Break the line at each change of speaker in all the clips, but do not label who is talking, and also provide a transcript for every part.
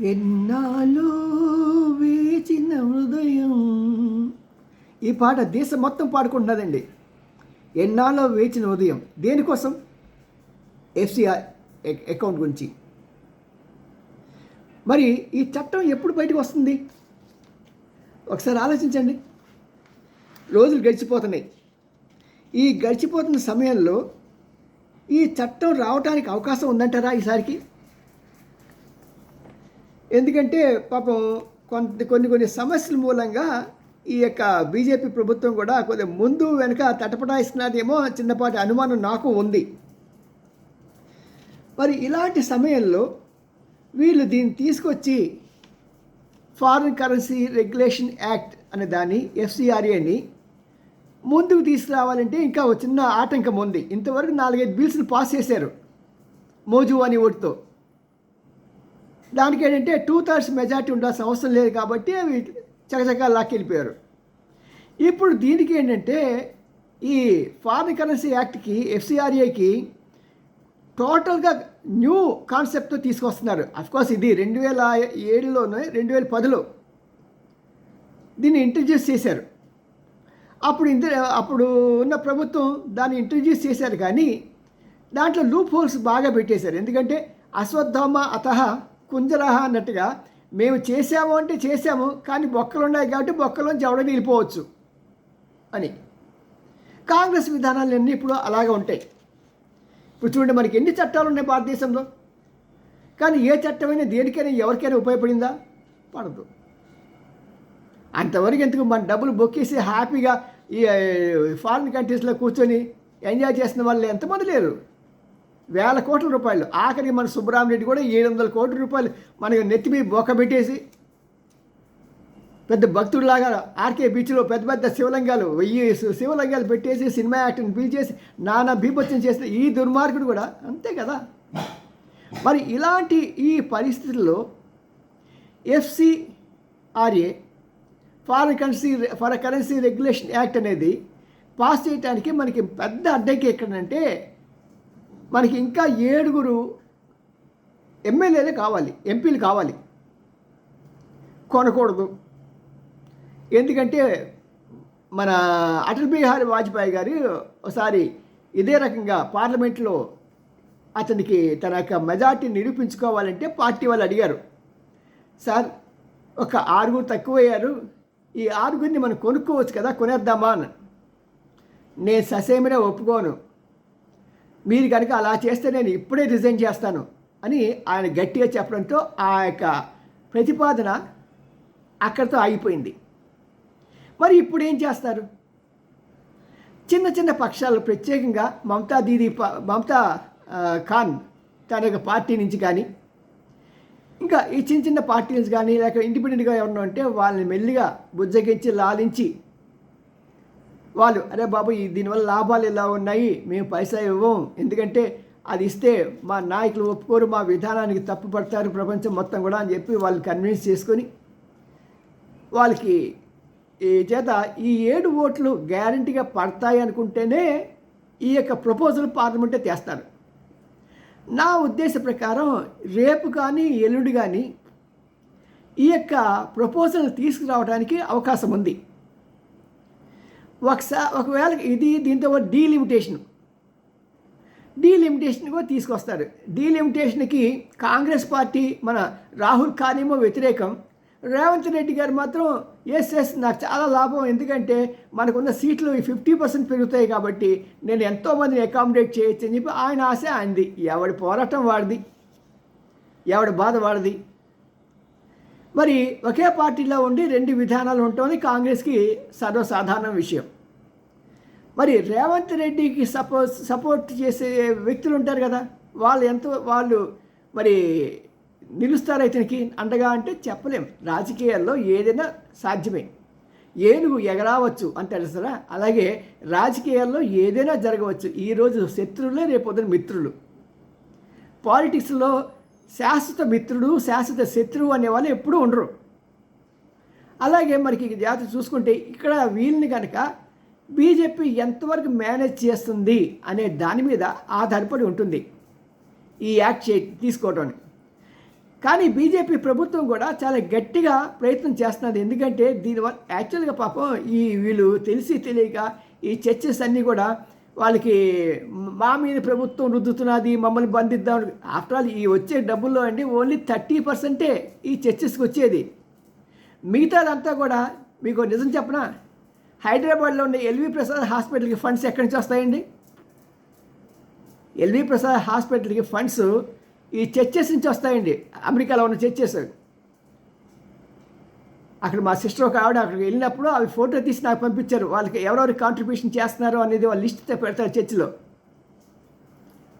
ఎన్నాళ్ళు వేచిన హృదయం. ఈ పాట దేశం మొత్తం పాడుకుంటున్నదండి. ఎన్నాళ్ళో వేచిన ఉదయం దేనికోసం? ఎఫ్సిఆర్ అకౌంట్ గురించి. మరి ఈ చట్టం ఎప్పుడు బయటకు వస్తుంది ఒకసారి ఆలోచించండి. రోజులు గడిచిపోతున్నాయి. ఈ గడిచిపోతున్న సమయంలో ఈ చట్టం రావడానికి అవకాశం ఉందంటారా ఈసారికి? ఎందుకంటే పాపం కొన్ని సమస్యల మూలంగా ఈ యొక్క బీజేపీ ప్రభుత్వం కూడా కొద్దిగా ముందు వెనుక తటపటాయిస్తున్నదేమో చిన్నపాటి అనుమానం నాకు ఉంది. మరి ఇలాంటి సమయంలో వీళ్ళు దీన్ని తీసుకొచ్చి ఫారిన్ కరెన్సీ రెగ్యులేషన్ యాక్ట్ అనే దాన్ని ఎఫ్సిఆర్ఏని ముందుకు తీసుకురావాలంటే ఇంకా ఒక చిన్న ఆటంకం ఉంది. ఇంతవరకు 4-5 బిల్స్ని పాస్ చేశారు మోజు అని ఓటుతో. దానికి ఏంటంటే 2/3 మెజార్టీ ఉండాల్సిన అవసరం లేదు కాబట్టి అవి చకచకా లాక్కెళ్ళిపోయారు. ఇప్పుడు దీనికి ఏంటంటే ఈ ఫారిన్ కరెన్సీ యాక్ట్కి ఎఫ్సిఆర్ఏకి టోటల్గా న్యూ కాన్సెప్ట్తో తీసుకొస్తున్నారు. అఫ్కోర్స్ ఇది 2007లోనే 2010లో దీన్ని ఇంట్రడ్యూస్ చేశారు. అప్పుడు ఉన్న ప్రభుత్వం దాన్ని ఇంట్రడ్యూస్ చేశారు, కానీ దాంట్లో లూప్ హోల్స్ బాగా పెట్టేశారు. ఎందుకంటే అశ్వత్థామ అతహ కుంజరహ అన్నట్టుగా మేము చేసాము అంటే చేసాము, కానీ బొక్కలు ఉన్నాయి కాబట్టి బొక్కలోంచి ఎవడని వెళ్ళిపోవచ్చు అని. కాంగ్రెస్ విధానాలన్నీ ఇప్పుడు అలాగే ఉంటాయి. ఇప్పుడు చూడండి, మనకి ఎన్ని చట్టాలు ఉన్నాయి భారతదేశంలో, కానీ ఏ చట్టమైనా దేనికైనా ఎవరికైనా ఉపయోగపడిందా? పడదు. అంతవరకు ఎందుకు మన డబ్బులు బొక్కేసి హ్యాపీగా ఈ ఫారిన్ కంట్రీస్లో కూర్చొని ఎంజాయ్ చేసిన వాళ్ళు ఎంతమంది లేరు? వేల కోట్ల రూపాయలు. ఆఖరికి మన సుబ్బరామరెడ్డి కూడా 700 కోట్ల రూపాయలు మనకి నెత్తి మీద బొక్క పెట్టేసి పెద్ద భక్తుడిలాగా ఆర్కే బీచ్లో పెద్ద పెద్ద శివలింగాలు 1000 శివలింగాలు పెట్టేసి సినిమా యాక్టర్ని పిలిచేసి నానా బీభత్సం చేసిన ఈ దుర్మార్గుడు కూడా అంతే కదా. మరి ఇలాంటి ఈ పరిస్థితుల్లో FCRA foreign currency regulation act అనేది పాస్ చేయడానికి మనకి పెద్ద అడ్డంకి ఎక్కడంటే, మనకి ఇంకా 7 ఎమ్మెల్యేలే కావాలి, ఎంపీలు కావాలి. కొనకూడదు. ఎందుకంటే మన అటల్ బిహారీ వాజ్పేయి గారు ఒకసారి ఇదే రకంగా పార్లమెంట్లో అతనికి తన యొక్క మెజార్టీని నిరూపించుకోవాలంటే పార్టీ వాళ్ళు అడిగారు, సార్ ఒక 6 తక్కువయ్యారు, ఈ 6 మనం కొనుక్కోవచ్చు కదా, కొనేద్దామా అని. నేను ససేమిరా ఒప్పుకోను, మీరు కనుక అలా చేస్తే నేను ఇప్పుడే రిజైన్ చేస్తాను అని ఆయన గట్టిగా చెప్పడంతో ఆ యొక్క ప్రతిపాదన అక్కడితో ఆగిపోయింది. మరి ఇప్పుడు ఏం చేస్తారు? చిన్న చిన్న పక్షాలు, ప్రత్యేకంగా మమతా ఖాన్ తన యొక్క పార్టీ నుంచి కానీ, ఇంకా ఈ చిన్న చిన్న పార్టీస్ కానీ లేక ఇండిపెండెంట్గా ఎవరన్నా ఉంటే వాళ్ళని మెల్లిగా బుజ్జగించి లాలించి వాళ్ళు, అరే బాబు దీనివల్ల లాభాలు ఎలా ఉన్నాయి, మేము పైసా ఇవ్వం, ఎందుకంటే అది ఇస్తే మా నాయకులు ఒప్పుకోరు, మా విధానానికి తప్పు పడతారు ప్రపంచం మొత్తం కూడా అని చెప్పి వాళ్ళని కన్విన్స్ చేసుకొని వాళ్ళకి ఈ చేత ఈ 7 ఓట్లు గ్యారంటీగా పడతాయి అనుకుంటేనే ఈ యొక్క ప్రపోజల్ పార్లమెంటే తెస్తారు. నా ఉద్దేశ ప్రకారం రేపు కానీ ఎల్లుండి కానీ ఈ యొక్క ప్రపోజల్ తీసుకురావడానికి అవకాశం ఉంది. ఒకవేళ దీంతో డీలిమిటేషన్ కూడా తీసుకొస్తారు. డీలిమిటేషన్కి కాంగ్రెస్ పార్టీ మన రాహుల్ ఖాన్ వ్యతిరేకం, రేవంత్ రెడ్డి గారు మాత్రం ఎస్ నాకు చాలా లాభం, ఎందుకంటే మనకున్న సీట్లు 50% పెరుగుతాయి కాబట్టి నేను ఎంతోమందిని అకామిడేట్ చేయొచ్చు అని చెప్పి ఆయన ఆశ ఆయనది. ఎవడి పోరాటం వాడిది, ఎవడి బాధ వాడిది. మరి ఒకే పార్టీలో ఉండి 2 విధానాలు ఉంటుంది కాంగ్రెస్కి సర్వసాధారణ విషయం. మరి రేవంత్ రెడ్డికి సపోర్ట్ చేసే వ్యక్తులు ఉంటారు కదా, వాళ్ళు మరి నిలుస్తారు ఇతనికి అండగా అంటే చెప్పలేం. రాజకీయాల్లో ఏదైనా సాధ్యమే. ఏనుగు ఎగరావచ్చు అంటారు సరే, అలాగే రాజకీయాల్లో ఏదైనా జరగవచ్చు. ఈరోజు శత్రువులే రేపొద్దున మిత్రులు. పాలిటిక్స్లో శాశ్వత మిత్రుడు శాశ్వత శత్రువు అనేవాళ్ళు ఎప్పుడూ ఉండరు. అలాగే మనకి జాతర చూసుకుంటే ఇక్కడ వీళ్ళని కనుక బీజేపీ ఎంతవరకు మేనేజ్ చేస్తుంది అనే దాని మీద ఆధారపడి ఉంటుంది ఈ యాక్ట్ తీసుకోవడానికి. కానీ బీజేపీ ప్రభుత్వం కూడా చాలా గట్టిగా ప్రయత్నం చేస్తున్నది. ఎందుకంటే దీనివల్ల యాక్చువల్గా పాపం వీళ్ళు తెలిసి తెలియక ఈ చర్చెస్ అన్నీ కూడా వాళ్ళకి మా మీద ప్రభుత్వం రుద్దుతున్నది, మమ్మల్ని బంధిద్దాం. ఆఫ్టర్ ఆల్ ఈ వచ్చే డబ్బుల్లో అండి ఓన్లీ 30% ఈ చర్చెస్కి వచ్చేది. మిగతాదంతా కూడా మీకు నిజం చెప్పనా, హైదరాబాద్లో ఉండే ఎల్వి ప్రసాద్ హాస్పిటల్కి ఫండ్స్ ఎక్కడి నుంచి వస్తాయండి? ఎల్వి ప్రసాద్ హాస్పిటల్కి ఫండ్స్ ఈ చర్చెస్ నుంచి వస్తాయండి. అమెరికాలో ఉన్న చర్చెస్. అక్కడ మా సిస్టర్ ఒక ఆవిడ అక్కడికి వెళ్ళినప్పుడు అవి ఫోటో తీసి నాకు పంపించారు. వాళ్ళకి ఎవరెవరు కాంట్రిబ్యూషన్ చేస్తున్నారో అనేది వాళ్ళు లిస్ట్ పెడతారు చర్చిలో.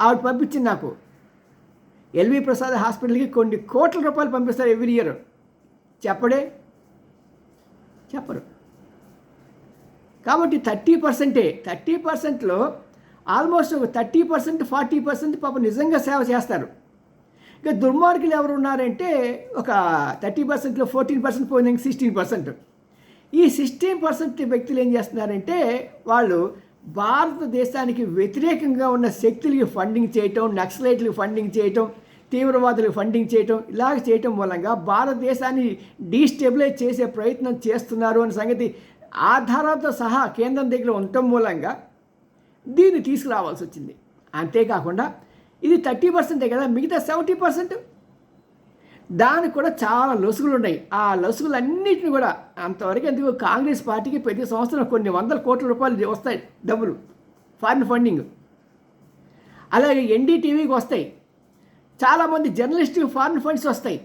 ఆవిడ పంపించింది నాకు. ఎల్వి ప్రసాద్ హాస్పిటల్కి కొన్ని కోట్ల రూపాయలు పంపిస్తారు ఎవ్రీ ఇయర్. చెప్పరు. కాబట్టి 30%లో ఆల్మోస్ట్ ఒక 30%, 40% పాపం నిజంగా సేవ చేస్తారు. ఇక దుర్మార్గులు ఎవరు ఉన్నారంటే ఒక 30%లో 14% పోయిన 16%. ఈ 16% వ్యక్తులు ఏం చేస్తున్నారంటే వాళ్ళు భారతదేశానికి వ్యతిరేకంగా ఉన్న శక్తులకి ఫండింగ్ చేయటం, నక్సలైట్లకు ఫండింగ్ చేయటం, తీవ్రవాదులకు ఫండింగ్ చేయటం, ఇలాగ చేయటం మూలంగా భారతదేశాన్ని డీస్టెబిలైజ్ చేసే ప్రయత్నం చేస్తున్నారు అనే సంగతి ఆధారాలతో సహా కేంద్రం దగ్గర ఉండటం మూలంగా దీన్ని తీసుకురావాల్సి వచ్చింది. అంతేకాకుండా ఇది 30% కదా, మిగతా 70% దానికి కూడా చాలా లొసుగులు ఉన్నాయి. ఆ లొసుగులన్నింటినీ కూడా అంతవరకు ఎందుకు కాంగ్రెస్ పార్టీకి ప్రతి సంవత్సరం కొన్ని 100 కోట్ల రూపాయలు వస్తాయి డబ్బులు, ఫారిన్ ఫండింగ్. అలాగే ఎన్డీటీవీకి వస్తాయి. చాలామంది జర్నలిస్టులకు ఫారిన్ ఫండ్స్ వస్తాయి.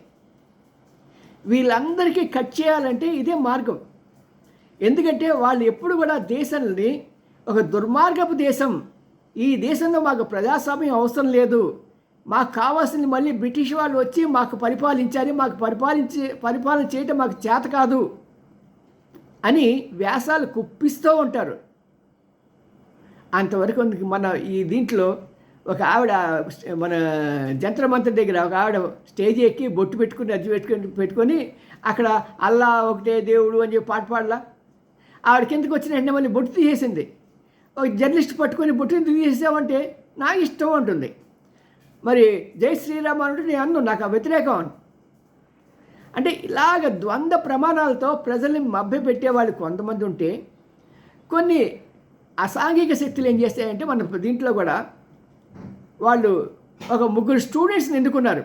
వీళ్ళందరికీ కట్ చేయాలంటే ఇదే మార్గం. ఎందుకంటే వాళ్ళు ఎప్పుడు కూడా దేశాన్ని ఒక దుర్మార్గపు దేశం, ఈ దేశంలో మాకు ప్రజాస్వామ్యం అవసరం లేదు, మాకు కావాల్సింది మళ్ళీ బ్రిటిష్ వాళ్ళు వచ్చి మాకు పరిపాలించాలి, మాకు పరిపాలన చేయటం మాకు చేత కాదు అని వ్యాసాలు కుప్పిస్తూ ఉంటారు. అంతవరకు మన ఈ దీంట్లో ఒక ఆవిడ మన జంతర్ మంతర్ దగ్గర ఒక ఆవిడ స్టేజ్ ఎక్కి బొట్టు పెట్టుకుని అజ్జు పెట్టుకొని అక్కడ అల్లా ఒకటే దేవుడు అని చెప్పి పాట పాడలా. ఆవిడ కిందకి వచ్చిన వెంటనే మళ్ళీ బొట్టు తీసేసింది. ఒక జర్నలిస్ట్ పట్టుకొని బొట్టుని తీసేసామంటే నాకు ఇష్టం ఉంటుంది. మరి జై శ్రీరామ్ అంటే నేను అన్ను నాకు వ్యతిరేకం. అంటే ఇలాగ ద్వంద్వ ప్రమాణాలతో ప్రజల్ని మభ్యపెట్టేవాళ్ళు కొంతమంది ఉంటే, కొన్ని అసాంఘిక శక్తులు ఏం చేస్తాయంటే మన దీంట్లో కూడా వాళ్ళు ఒక 3 స్టూడెంట్స్ని ఎన్నుకున్నారు.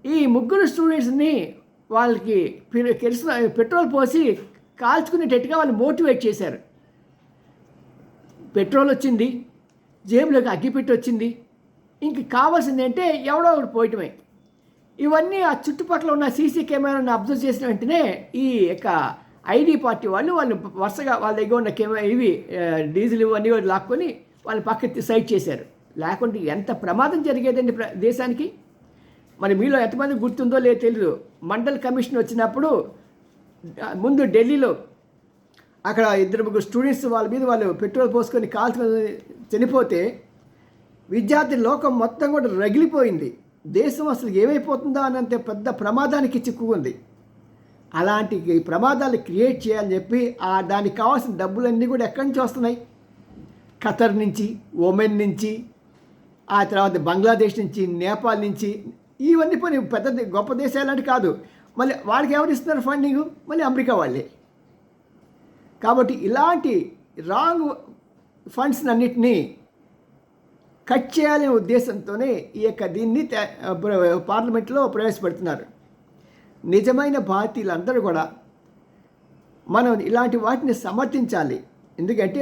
ఈ 3 స్టూడెంట్స్ని వాళ్ళకి పెట్రోల్ పోసి కాల్చుకునేటట్టుగా వాళ్ళు మోటివేట్ చేశారు. పెట్రోల్ వచ్చింది, జేబులోకి అగ్గిపెట్టి వచ్చింది, ఇంక కావాల్సింది అంటే ఎవడో ఒకటి పోయటమే. ఇవన్నీ ఆ చుట్టుపక్కల ఉన్న సీసీ కెమెరాను అబ్జర్వ్ చేసిన వెంటనే ఈ యొక్క ఐడి పార్టీ వాళ్ళు వరుసగా వాళ్ళ దగ్గర ఉన్న డీజిల్ ఇవన్నీ లాక్కొని వాళ్ళు పక్కకి సైడ్ చేశారు. లేకుంటే ఎంత ప్రమాదం జరిగేదండి దేశానికి. మరి మీలో ఎంతమంది గుర్తుందో లేదో తెలియదు, మండల్ కమిషన్ వచ్చినప్పుడు ముందు ఢిల్లీలో అక్కడ 2-3 స్టూడెంట్స్ వాళ్ళ మీద వాళ్ళు పెట్రోల్ పోసుకొని కాల్చుకొని చనిపోతే విద్యార్థి లోకం మొత్తం కూడా రగిలిపోయింది. దేశం అసలు ఏమైపోతుందో అన్నంత పెద్ద ప్రమాదానికి చిక్కుకుంది. అలాంటి ప్రమాదాలు క్రియేట్ చేయాలని చెప్పి దానికి కావాల్సిన డబ్బులన్నీ కూడా ఎక్కడి నుంచి వస్తున్నాయి? ఖతర్ నుంచి, ఒమెన్ నుంచి, ఆ తర్వాత బంగ్లాదేశ్ నుంచి, నేపాల్ నుంచి, ఇవన్నీ పోయి పెద్ద గొప్ప దేశాలంటే కాదు. మళ్ళీ వాళ్ళకి ఎవరు ఇస్తున్నారు ఫండింగ్? మళ్ళీ అమెరికా వాళ్ళే. కాబట్టి ఇలాంటి రాంగ్ ఫండ్స్ అన్నిటినీ కట్ చేయాలనే ఉద్దేశంతోనే ఈ యొక్క దీన్ని పార్లమెంట్లో ప్రవేశపెడుతున్నారు. నిజమైన భారతీయులందరూ కూడా మనం ఇలాంటి వాటిని సమర్థించాలి. ఎందుకంటే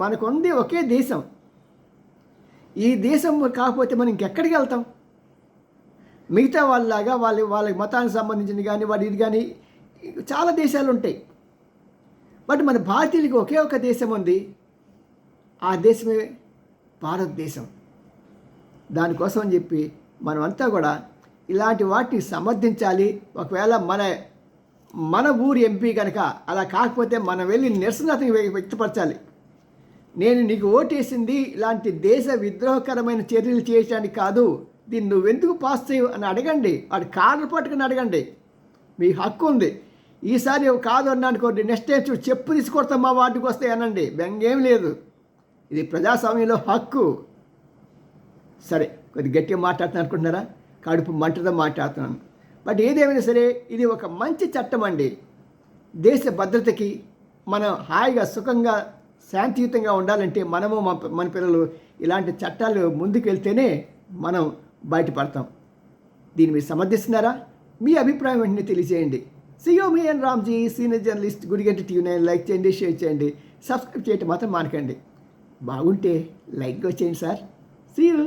మనకుంది ఒకే దేశం. ఈ దేశం కాకపోతే మనం ఇంకెక్కడికి వెళ్తాం? మిగతా వాళ్ళలాగా వాళ్ళ మతానికి సంబంధించింది కానీ ఇది కానీ చాలా దేశాలు ఉంటాయి. బట్ మన భారతీయులకి ఒకే ఒక దేశం ఉంది. ఆ దేశమే భారతదేశం. దానికోసం అని చెప్పి మనమంతా కూడా ఇలాంటి వాటిని సమర్థించాలి. ఒకవేళ మన ఊరు ఎంపీ కనుక అలా కాకపోతే మనం వెళ్ళి నిరసనతని వ్యక్తపరచాలి. నేను నీకు ఓటేసింది ఇలాంటి దేశ విద్రోహకరమైన చర్యలు చేయడానికి కాదు, దీన్ని నువ్వెందుకు పాస్ చేయవు అని అడగండి. వాడి కార్లు పట్టుకుని అడగండి, మీ హక్కు ఉంది. ఈసారి కాదు అన్నా అనుకోండి, నెక్స్ట్ టైం చెప్పు తీసుకొడతాం మా వార్డుకి వస్తాయి అనండి, బెంగేం లేదు. ఇది ప్రజాస్వామ్యంలో హక్కు. సరే, కొద్ది గట్టిగా మాట్లాడుతున్నా అనుకుంటున్నారా? కడుపు మంటతో మాట్లాడుతున్నాను. బట్ ఏదేమైనా సరే ఇది ఒక మంచి చట్టం అండి. దేశ భద్రతకి మనం హాయిగా సుఖంగా శాంతియుతంగా ఉండాలంటే మనము మన పిల్లలు ఇలాంటి చట్టాలు ముందుకెళ్తేనే మనం బయటపడతాం. దీన్ని మీరు సమర్థిస్తున్నారా? మీ అభిప్రాయం వెంటనే తెలియజేయండి. సియో మీ and Ramji, senior journalist, Gudiganta TV nine. Like చేయండి, షేర్ చేయండి, సబ్స్క్రైబ్ చేయటం మాత్రం మానకండి. బాగుంటే లైక్ చేయండి సార్. See you.